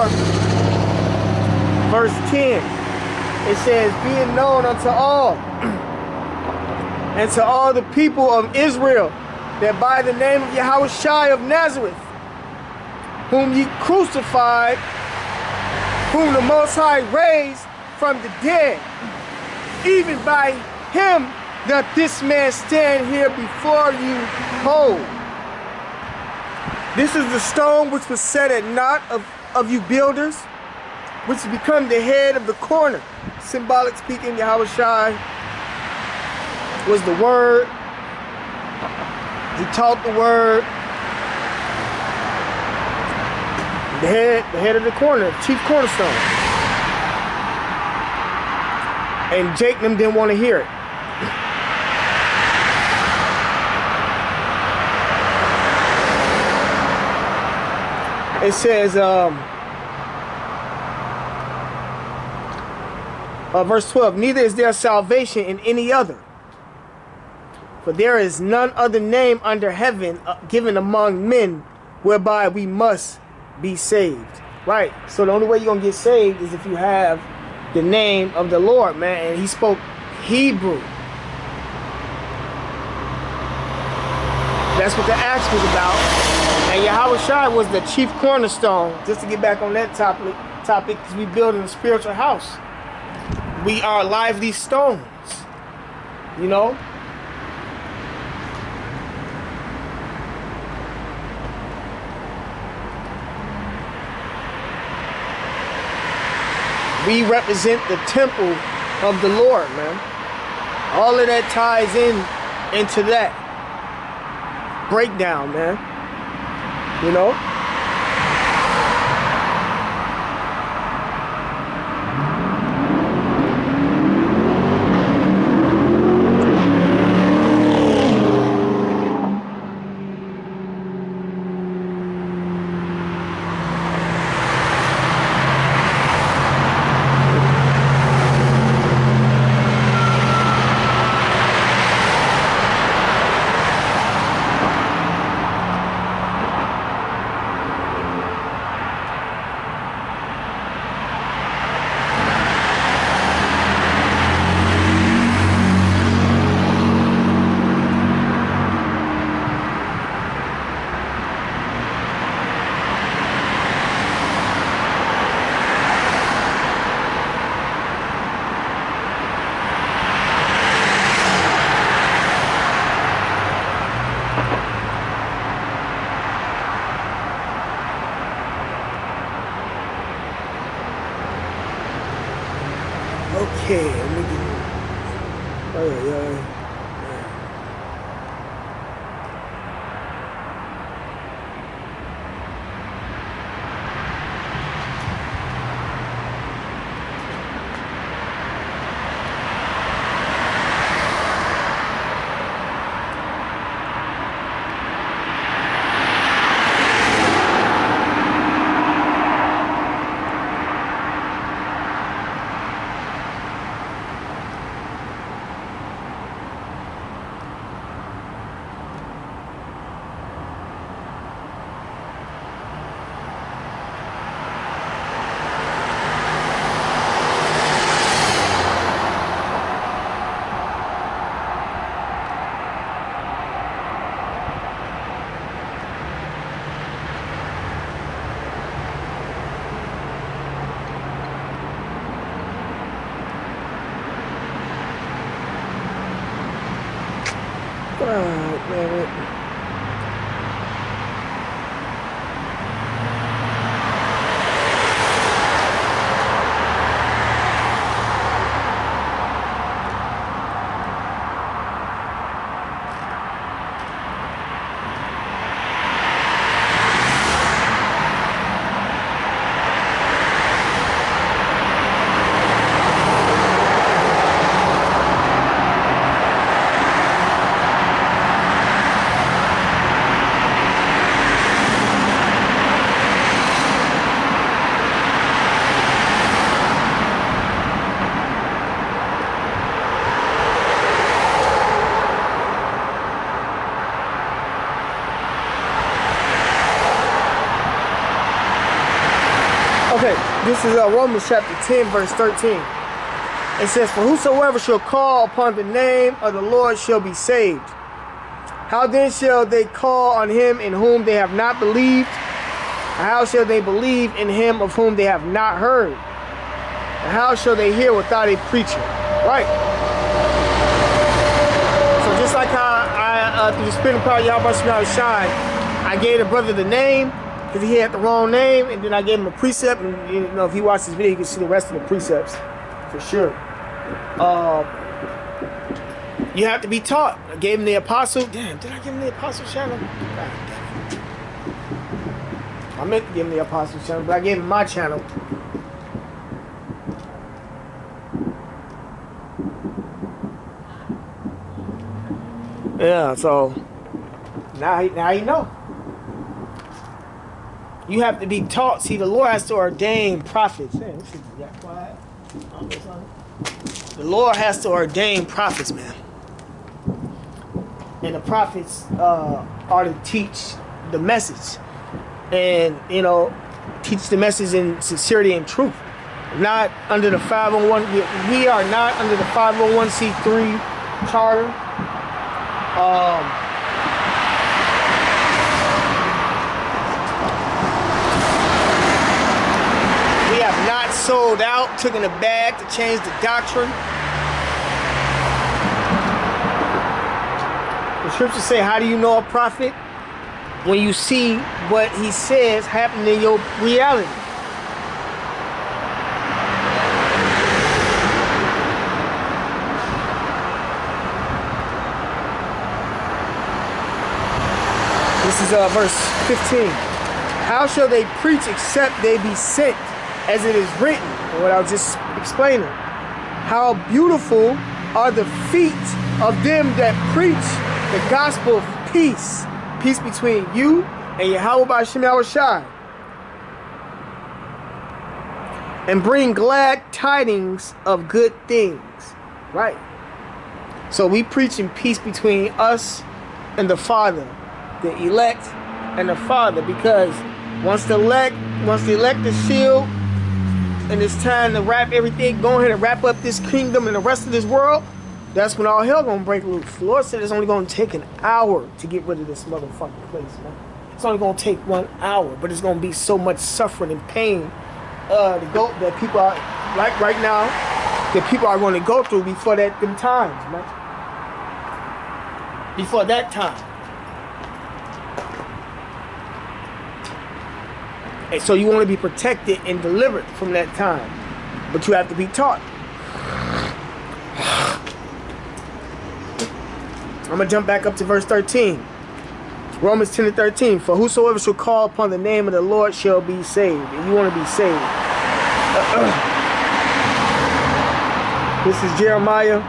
4, verse 10. It says, be it known unto all and to all the people of Israel that by the name of Yahushua of Nazareth, whom ye crucified, whom the Most High raised from the dead, even by him doth this man stand here before you whole. This is the stone which was set at naught of you builders, which has become the head of the corner. Symbolic speaking, Yahushua was the Word. He taught the Word. The head of the corner, chief cornerstone. And Jacob didn't want to hear it. It says, verse 12, neither is there salvation in any other, for there is none other name under heaven given among men whereby we must be saved. Right? So the only way you're going to get saved is if you have the name of the Lord, man. And he spoke Hebrew. That's what the Acts was about. And Yahushua was the chief cornerstone. Just to get back on that topic, because we building a spiritual house. We are lively stones. You know? We represent the temple of the Lord, man. All of that ties into that breakdown, man. You know? Okay, let me get Okay, this is Romans chapter 10, verse 13. It says, "For whosoever shall call upon the name of the Lord shall be saved. How then shall they call on him in whom they have not believed? And how shall they believe in him of whom they have not heard? And how shall they hear without a preacher?" Right. So just like how I through the spirit of power, Yahweh Shine, I gave the brother the name because he had the wrong name, and then I gave him a precept. And you know, if he watched this video, you can see the rest of the precepts for sure. You have to be taught. I gave him the apostle. Damn, did I give him the apostle channel? God damn it. I meant to give him the apostle channel, but I gave him my channel. Yeah, so now you know. You have to be taught. See, the Lord has to ordain prophets. Man, this shit got quiet. The Lord has to ordain prophets, man. And the prophets are to teach the message. And, you know, teach the message in sincerity and truth. Not under the 501. We are not under the 501c3 charter. We have not sold out, taken a bag to change the doctrine. The scriptures say, how do you know a prophet? When you see what he says happen in your reality. This is verse 15. How shall they preach except they be sent, as it is written? And what I was just explaining. How beautiful are the feet of them that preach the gospel of peace. Peace between you and Yahweh B'Shem Yahushai. And bring glad tidings of good things. Right. So we preaching peace between us and the Father. The elect and the Father. Because once the elect is sealed, and it's time to wrap everything, go ahead and wrap up this kingdom and the rest of this world, that's when all hell gonna break loose. The Lord said it's only gonna take an hour to get rid of this motherfucking place, man. It's only gonna take 1 hour, but it's gonna be so much suffering and pain that people are, like right now, that people are going to go through before them times, man. Before that time. And so you want to be protected and delivered from that time. But you have to be taught. I'm going to jump back up to verse 13. Romans 10 and 13. For whosoever shall call upon the name of the Lord shall be saved. And you want to be saved. This is Jeremiah.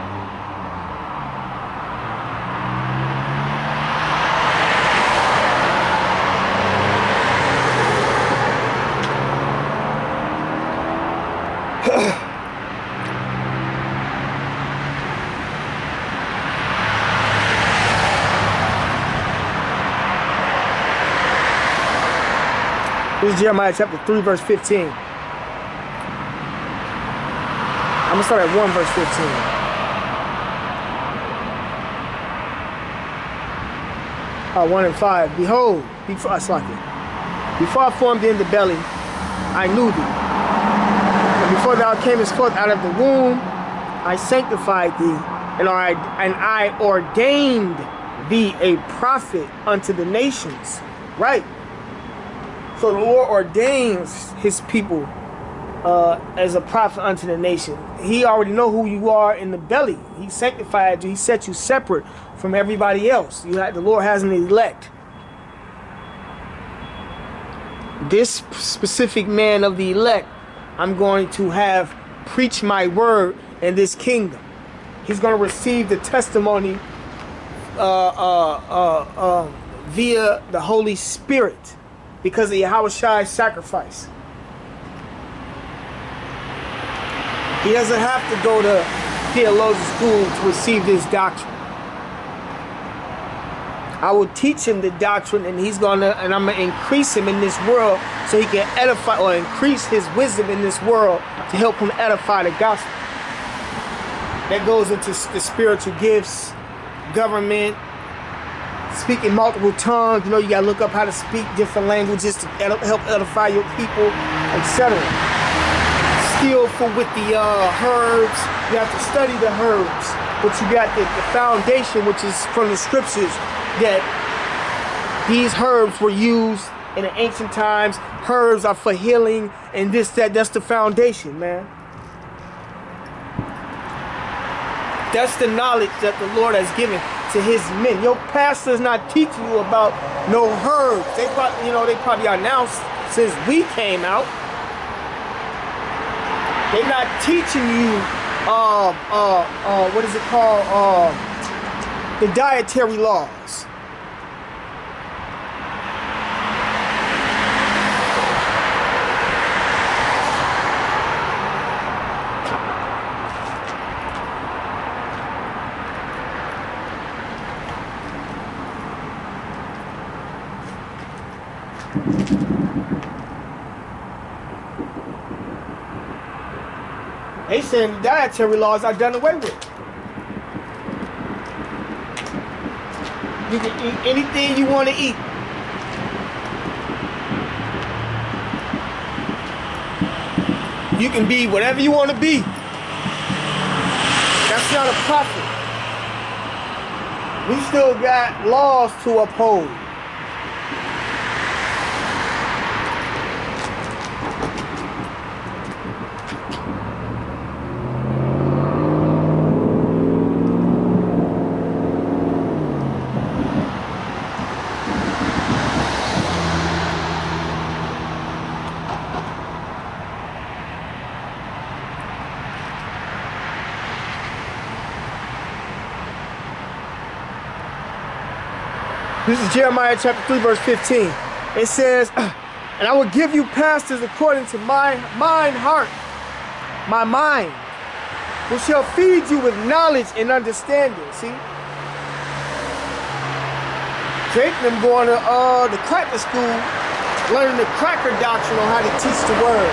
This is Jeremiah chapter 3, verse 15. I'm going to start at 1, verse 15. 1 and 5. Behold, before I formed thee in the belly, I knew thee. And before thou camest forth out of the womb, I sanctified thee, and I ordained thee a prophet unto the nations. Right. So the Lord ordains his people as a prophet unto the nation. He already know who you are in the belly. He sanctified you. He set you separate from everybody else. The Lord has an elect. This specific man of the elect, I'm going to have preach my word in this kingdom. He's going to receive the testimony via the Holy Spirit. Because of Yahweh's sacrifice. He doesn't have to go to theological school to receive this doctrine. I will teach him the doctrine, and I'm gonna increase him in this world so he can edify or increase his wisdom in this world to help him edify the gospel. That goes into the spiritual gifts, government, speaking multiple tongues. You know, you gotta look up how to speak different languages to help edify your people, etc. Skillful with the herbs. You have to study the herbs. But you got the foundation, which is from the scriptures, that these herbs were used in the ancient times. Herbs are for healing and this, that. That's the foundation, man. That's the knowledge that the Lord has given to his men. Your pastor's not teaching you about no herbs. They probably announced since we came out. They're not teaching you what is it called? The dietary laws. They saying the dietary laws are done away with. You can eat anything you want to eat. You can be whatever you want to be. That's not a prophet. We still got laws to uphold. This is Jeremiah chapter 3, verse 15. It says, and I will give you pastors according to my heart, my mind, which shall feed you with knowledge and understanding. See? Drake and them going to the cracker school, learning the cracker doctrine on how to teach the word.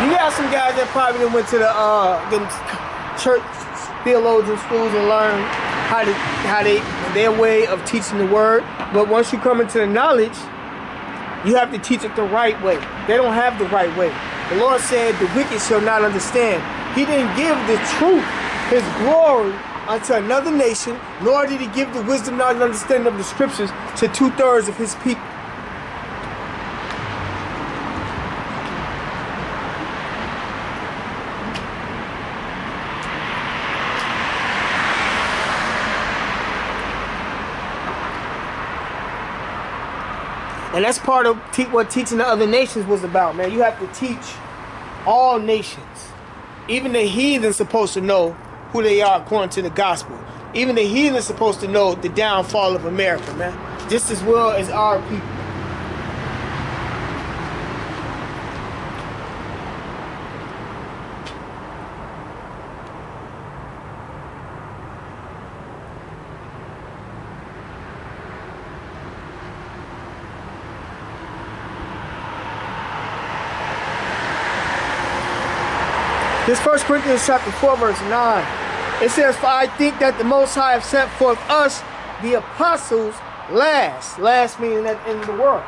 You got some guys that probably went to the church theologian schools and learned their way of teaching the word. But once you come into the knowledge, you have to teach it the right way. They don't have the right way. The Lord said the wicked shall not understand. He didn't give the truth, his glory, unto another nation, nor did he give the wisdom, knowledge, and understanding of the scriptures to 2/3 of his people. And that's part of what teaching the other nations was about, man. You have to teach all nations. Even the heathen's supposed to know who they are according to the gospel. Even the heathen's supposed to know the downfall of America, man. Just as well as our people. This 1 Corinthians chapter 4, verse 9. It says, for I think that the Most High have sent forth us, the apostles, last. Last meaning at the end of the world.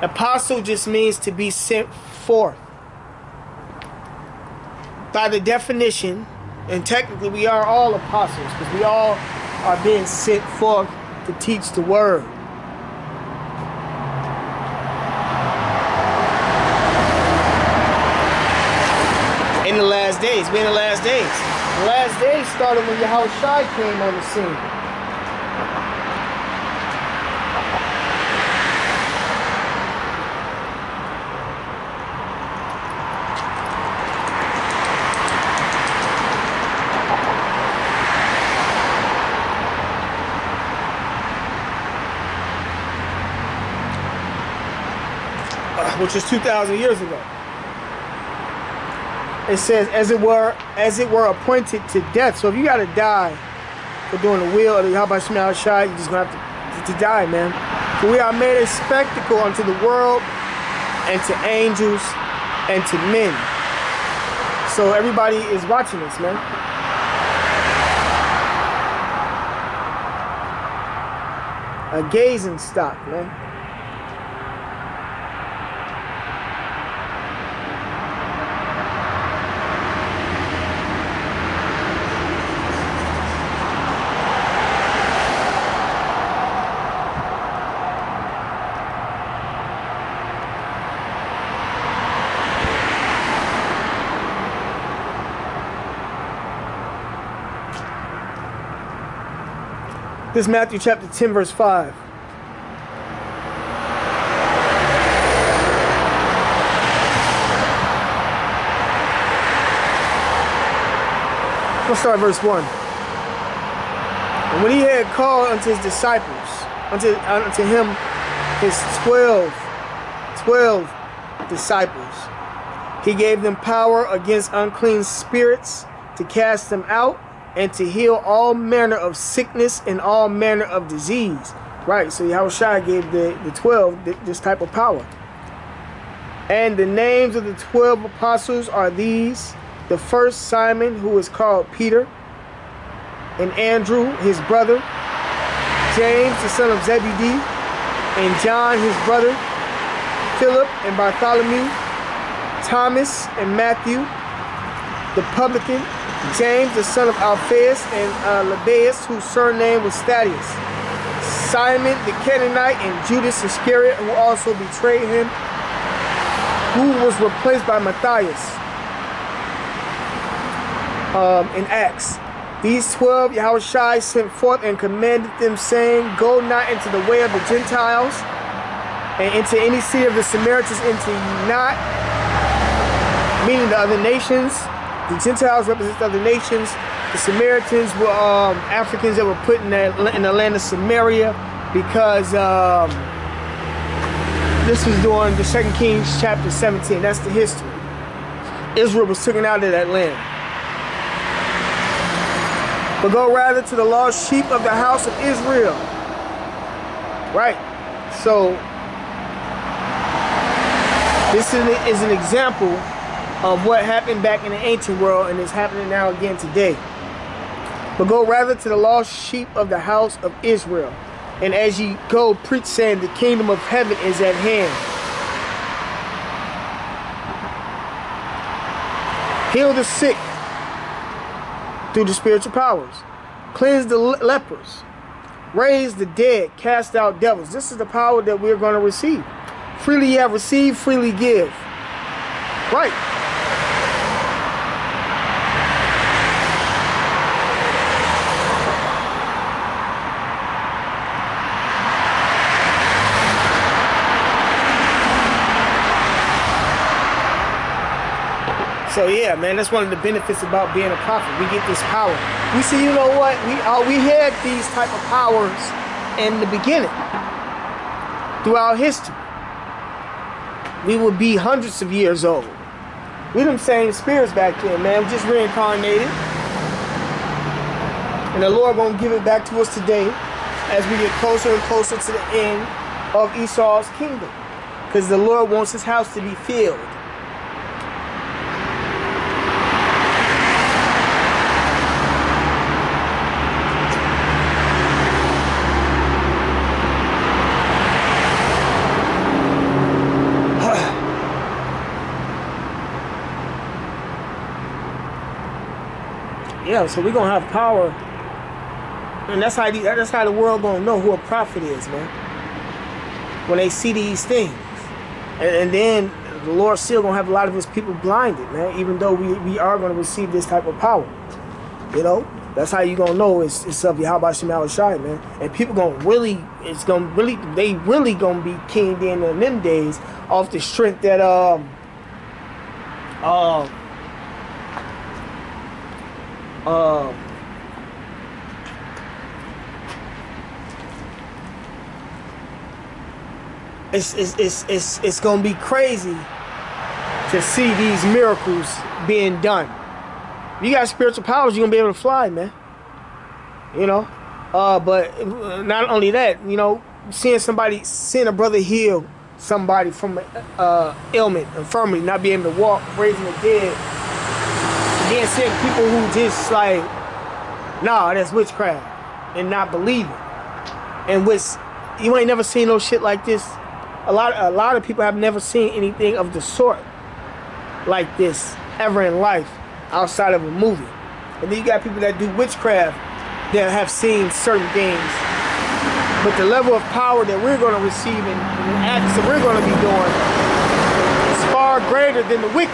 Apostle just means to be sent forth. By the definition, and technically we are all apostles, because we all are being sent forth to teach the word. In the last days. We're in the last days. The last days started when Yahushua came on the scene. Which was 2,000 years ago. It says, as it were appointed to death. So if you got to die for doing the will of the Yahweh Shema Shai, you're just going to have to die, man. For we are made a spectacle unto the world and to angels and to men. So everybody is watching us, man. A gazing stock, man. This is Matthew chapter 10, verse 5. Let's start at verse 1. And when he had called unto his disciples, unto him his 12 disciples, he gave them power against unclean spirits to cast them out, and to heal all manner of sickness and all manner of disease. Right, so Yahushua gave the 12 this type of power. And the names of the 12 apostles are these: the first, Simon, who is called Peter, and Andrew, his brother, James, the son of Zebedee, and John, his brother, Philip and Bartholomew, Thomas and Matthew, the publican, James, the son of Alphaeus, and Lebbaeus, whose surname was Thaddeus, Simon the Canaanite, and Judas Iscariot, who also betrayed him, who was replaced by Matthias. In Acts, these 12 Yahushua sent forth and commanded them, saying, go not into the way of the Gentiles, and into any city of the Samaritans enter ye not, meaning the other nations. The Gentiles represent the other nations. The Samaritans were Africans that were put in the land of Samaria, because this was during the 2 Kings chapter 17. That's the history. Israel was taken out of that land. But go rather to the lost sheep of the house of Israel. Right. So this is an example of what happened back in the ancient world, and is happening now again today. But go rather to the lost sheep of the house of Israel. And as ye go, preach, saying, the kingdom of heaven is at hand. Heal the sick through the spiritual powers. Cleanse the lepers. Raise the dead. Cast out devils. This is the power that we're going to receive. Freely ye have received, freely give. Right. So yeah, man, that's one of the benefits about being a prophet. We get this power. We see, you know what? We had these type of powers in the beginning, throughout history. We would be hundreds of years old. We them same spirits back then, man. We just reincarnated, and the Lord gonna give it back to us today, as we get closer and closer to the end of Esau's kingdom, because the Lord wants His house to be filled. Yeah, so we're gonna have power, and that's how the world gonna know who a prophet is, man. When they see these things, and then the Lord still gonna have a lot of His people blinded, man. Even though we are gonna receive this type of power, you know, that's how you gonna know it's of Yahweh Shema Shai, man. And people they really gonna be kinged in them days off the strength that it's gonna be crazy to see these miracles being done. If you got spiritual powers, you're gonna be able to fly, man. You know, but not only that, you know, seeing a brother heal somebody from an ailment, infirmity, not being able to walk, raising the dead, then seeing people who just like, nah, that's witchcraft, and not believing, and which you ain't never seen no shit like this. A lot of people have never seen anything of the sort like this ever in life outside of a movie. And then you got people that do witchcraft that have seen certain things. But the level of power that we're going to receive and the acts that we're going to be doing is far greater than the wicked.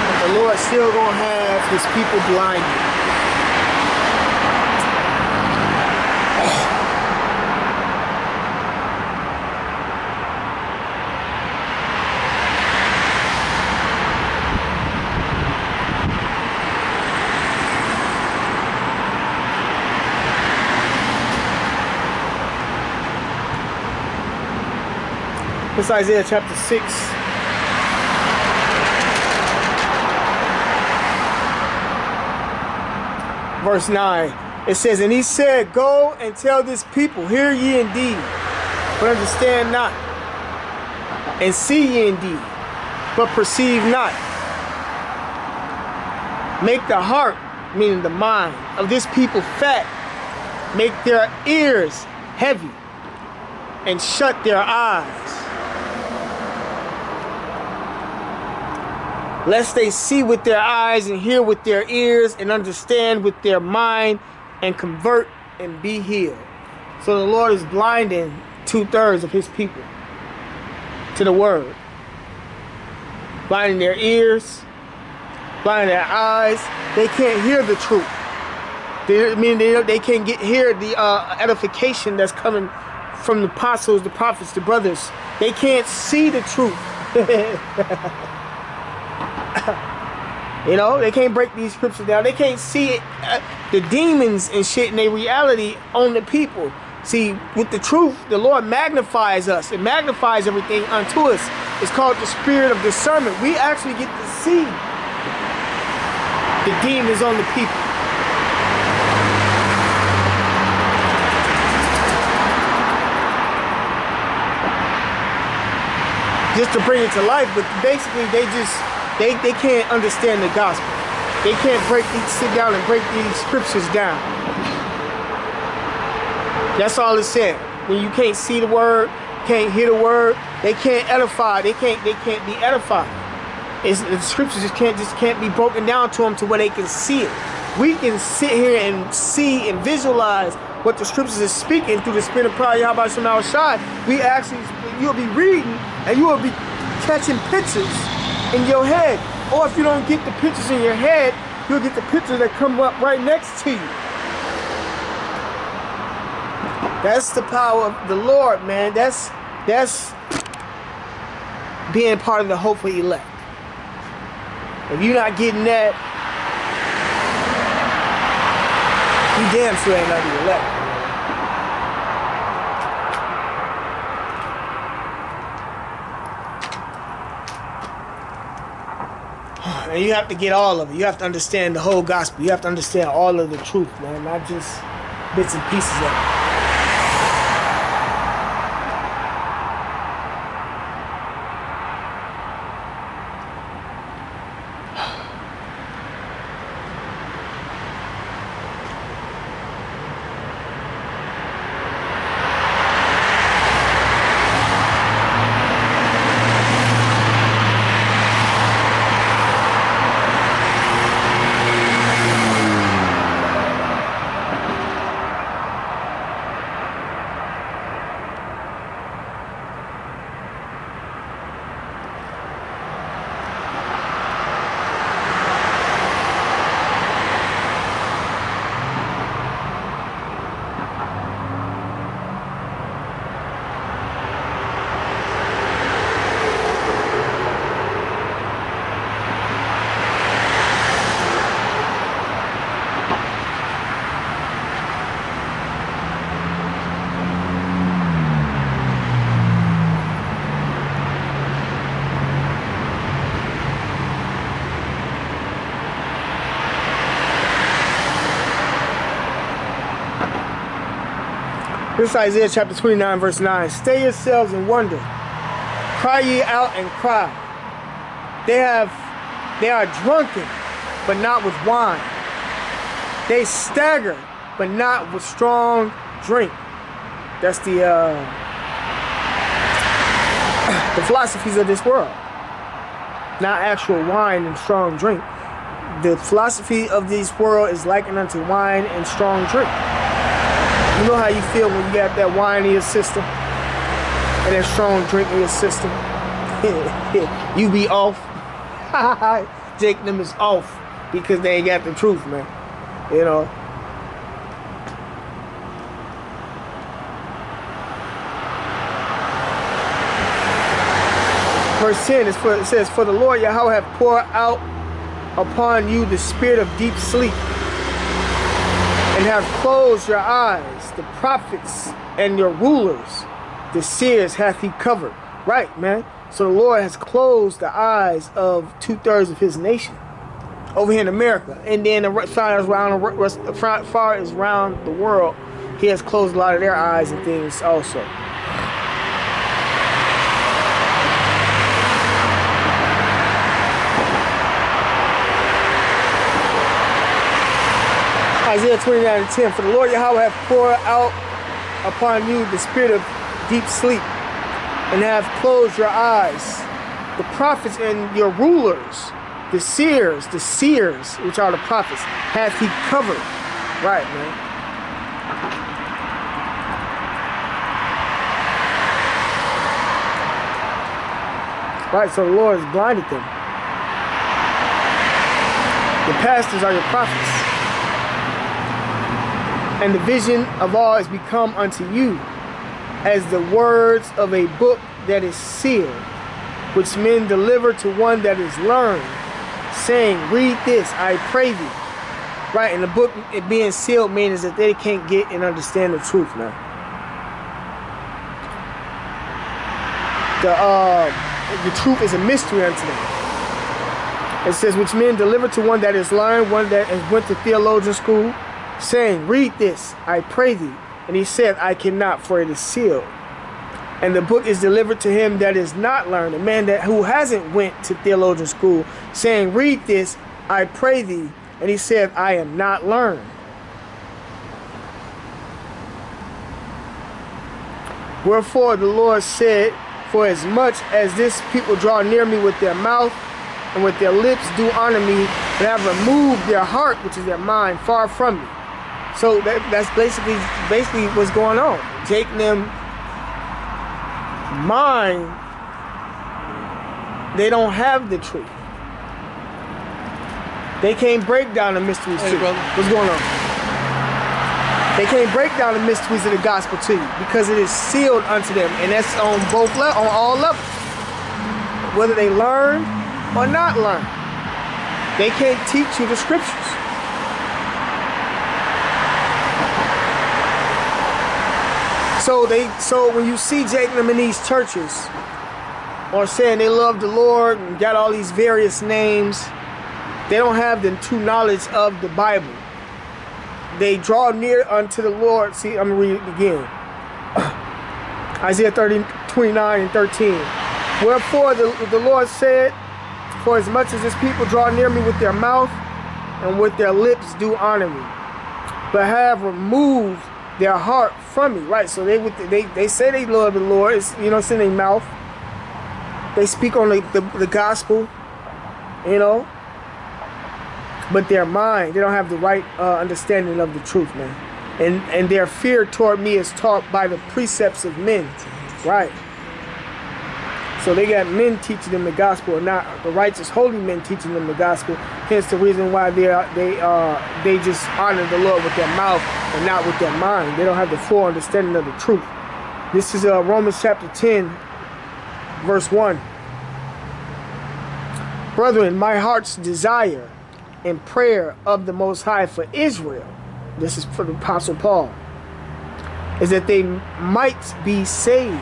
But the Lord still going to have his people blinded. It's Isaiah chapter 6. Verse 9. It says, and he said, go and tell this people, hear ye indeed, but understand not. And see ye indeed, but perceive not. Make the heart, meaning the mind, of this people fat. Make their ears heavy, and shut their eyes, lest they see with their eyes and hear with their ears and understand with their mind and convert and be healed. So the Lord is blinding 2/3 of his people to the word. Blinding their ears, blinding their eyes. They can't hear the truth. They can't hear the edification that's coming from the apostles, the prophets, the brothers. They can't see the truth. You know, they can't break these scriptures down. They can't see it, the demons and shit in their reality on the people. See, with the truth, the Lord magnifies us. It magnifies everything unto us. It's called the spirit of discernment. We actually get to see the demons on the people. Just to bring it to life, but basically they can't understand the gospel. They can't sit down and break these scriptures down. That's all it said. When you can't see the word, can't hear the word, they can't edify. They can't be edified. The scriptures just can't be broken down to them to where they can see it. We can sit here and see and visualize what the scriptures is speaking through the spirit of pride. Yahweh Shem Shai. You'll be reading and you will be catching pictures in your head. Or if you don't get the pictures in your head, you'll get the pictures that come up right next to you. That's the power of the Lord, man. That's being part of the hopeful elect. If you're not getting that, you damn sure ain't not the elect. And you have to get all of it. You have to understand the whole gospel. You have to understand all of the truth, man, not just bits and pieces of it. This is Isaiah chapter 29, verse 9. Stay yourselves and wonder. Cry ye out and cry. They are drunken, but not with wine. They stagger, but not with strong drink. That's the philosophies of this world. Not actual wine and strong drink. The philosophy of this world is likened unto wine and strong drink. You know how you feel when you got that wine in your system and that strong drink in your system? You be off. Jake them is off because they ain't got the truth, man. You know. Verse 10 it says, "For the Lord Yahweh hath poured out upon you the spirit of deep sleep, and have closed your eyes. The prophets and your rulers, the seers hath he covered." Right, man. So the Lord has closed the eyes of 2/3 of his nation over here in America, and then as far as around the world, he has closed a lot of their eyes and things also. Isaiah 29:10, "For the Lord Yahweh hath poured out upon you the spirit of deep sleep, and have closed your eyes. The prophets and your rulers, the seers, which are the prophets, hath he covered." Right, man. Right, so the Lord has blinded them. The pastors are your prophets. And the vision of all is become unto you as the words of a book that is sealed, which men deliver to one that is learned, saying, "Read this, I pray thee." Right, and the book it being sealed means that they can't get and understand the truth now. The truth is a mystery unto them. It says, "Which men deliver to one that is learned, one that has went to theologian school, saying, Read this, I pray thee. And he said, I cannot, for it is sealed. And the book is delivered to him that is not learned," a man who hasn't went to theologian school, saying, "Read this, I pray thee." And he said, "I am not learned." Wherefore the Lord said, "For as much as this people draw near me with their mouth, and with their lips do honor me, but have removed their heart, which is their mind, far from me." So that's basically what's going on. Jake and them mind, they don't have the truth. They can't break down the mysteries to you. What's going on? They can't break down the mysteries of the gospel to you because it is sealed unto them, and that's on all levels. Whether they learn or not learn, they can't teach you the scriptures. So when you see Jake and them in these churches, or saying they love the Lord and got all these various names, they don't have the true knowledge of the Bible. They draw near unto the Lord. See, I'm going to read it again. Isaiah 29:13. "Wherefore the Lord said, For as much as this people draw near me with their mouth, and with their lips do honor me, but have removed their heart from me." Right, so they say they love the Lord. It's, it's in their mouth. They speak on the gospel, but their mind, they don't have the right understanding of the truth, man. And their fear toward me is taught by the precepts of men. Right. So they got men teaching them the gospel, and not the righteous holy men teaching them the gospel. Hence the reason why they just honor the Lord with their mouth and not with their mind. They don't have the full understanding of the truth. This is Romans chapter 10, verse 1. "Brethren, my heart's desire and prayer of the Most High for Israel," this is for the Apostle Paul, "is that they might be saved.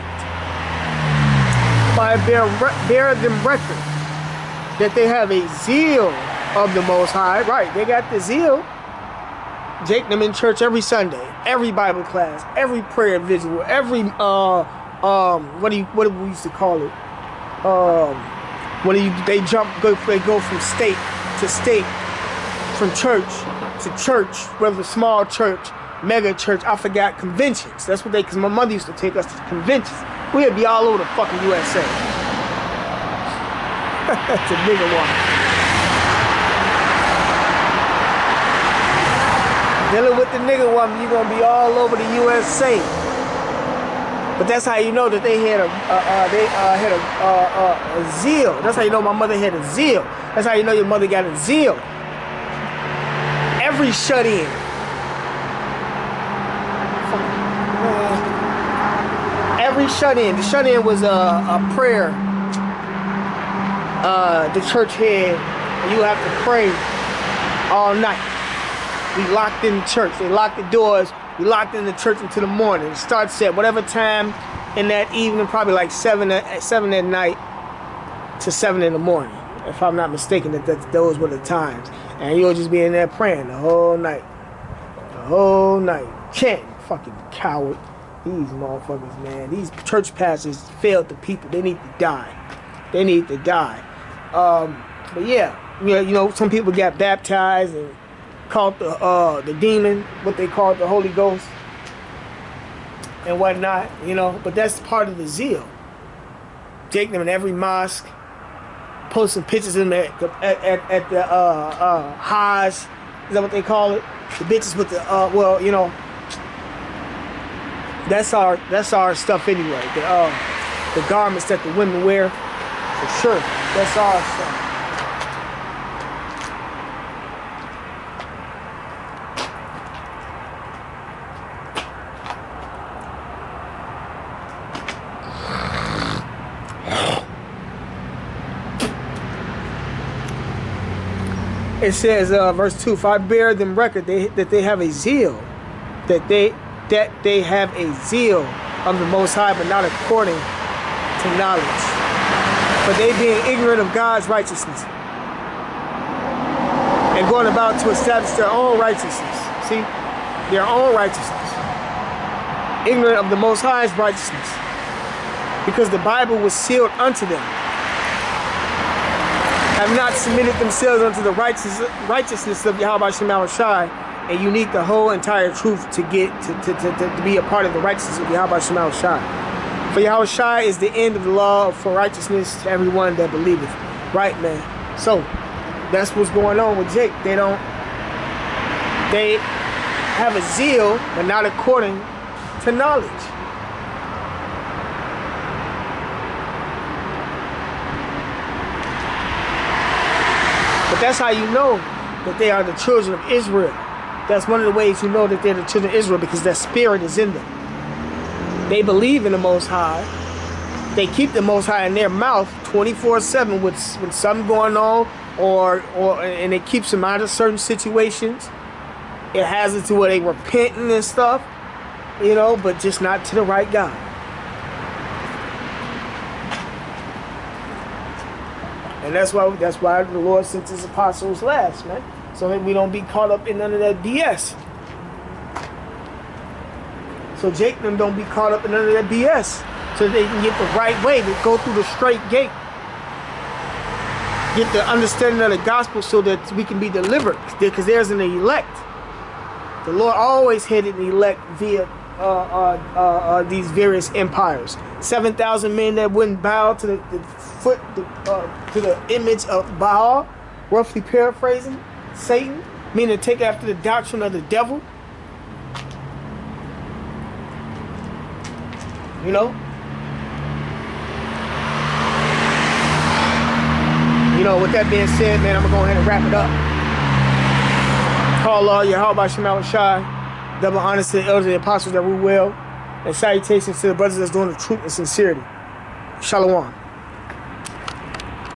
I bear them record that they have a zeal of the Most High." Right, they got the zeal. Jake them in church every Sunday, every Bible class, every prayer visual, every what do we used to call it? They go from state to state, from church to church, whether small church, mega church, I forgot, conventions. That's what because my mother used to take us to conventions. We'd be all over the fucking USA. That's a nigga one. Dealing with the nigga woman, you're gonna be all over the USA. But that's how you know that they had a zeal. That's how you know my mother had a zeal. That's how you know your mother got a zeal. Every shut-in. Every shut-in. The shut-in was a prayer. The church had. You have to pray all night. We locked in the church. They locked the doors. We locked in the church until the morning. It starts at whatever time in that evening, probably like 7 at night to 7 in the morning. If I'm not mistaken, those were the times. And you'll just be in there praying the whole night. The whole night. Chanting. Fucking coward. These motherfuckers, man. These church pastors failed the people. They need to die. They need to die. But yeah, you know, some people got baptized and called the demon, what they called the Holy Ghost and whatnot, you know, but that's part of the zeal. Taking them in every mosque, posting pictures of them at the Hajj, is that what they call it? The bitches with the well, you know, that's our stuff anyway. The garments that the women wear, for sure, that's our stuff. It says, verse 2, if I bear them record that they have a zeal, that they have a zeal of the Most High, but not according to knowledge. For they being ignorant of God's righteousness, and going about to establish their own righteousness. See? Their own righteousness. Ignorant of the Most High's righteousness. Because the Bible was sealed unto them. Have not submitted themselves unto the righteousness of Yahweh Shema Shai, and you need the whole entire truth to get to be a part of the righteousness of Yahweh Shema Shai. For Yahweh Shai is the end of the law for righteousness to everyone that believeth. Right, man. So that's what's going on with Jake. They have a zeal, but not according to knowledge. But that's how you know that they are the children of Israel. That's one of the ways you know that they're the children of Israel, because that spirit is in them. They believe in the Most High. They keep the Most High in their mouth 24/7 with something going on, and it keeps them out of certain situations. It has it to where they repenting and stuff, you know, but just not to the right God. And that's why the Lord sent his apostles last, man. So that we don't be caught up in none of that BS. So Jake them don't be caught up in none of that BS. So they can get the right way, to go through the straight gate. Get the understanding of the gospel so that we can be delivered. Because there's an elect. The Lord always had an elect via these various empires. 7,000 men that wouldn't bow to the image of Baal, roughly paraphrasing, Satan, meaning to take after the doctrine of the devil. You know? You know, with that being said, man, I'm going to go ahead and wrap it up. Call all Yahweh Shema Shai. Double honors to the elders and the apostles that rule well. And salutations to the brothers that's doing the truth and sincerity. Shalom.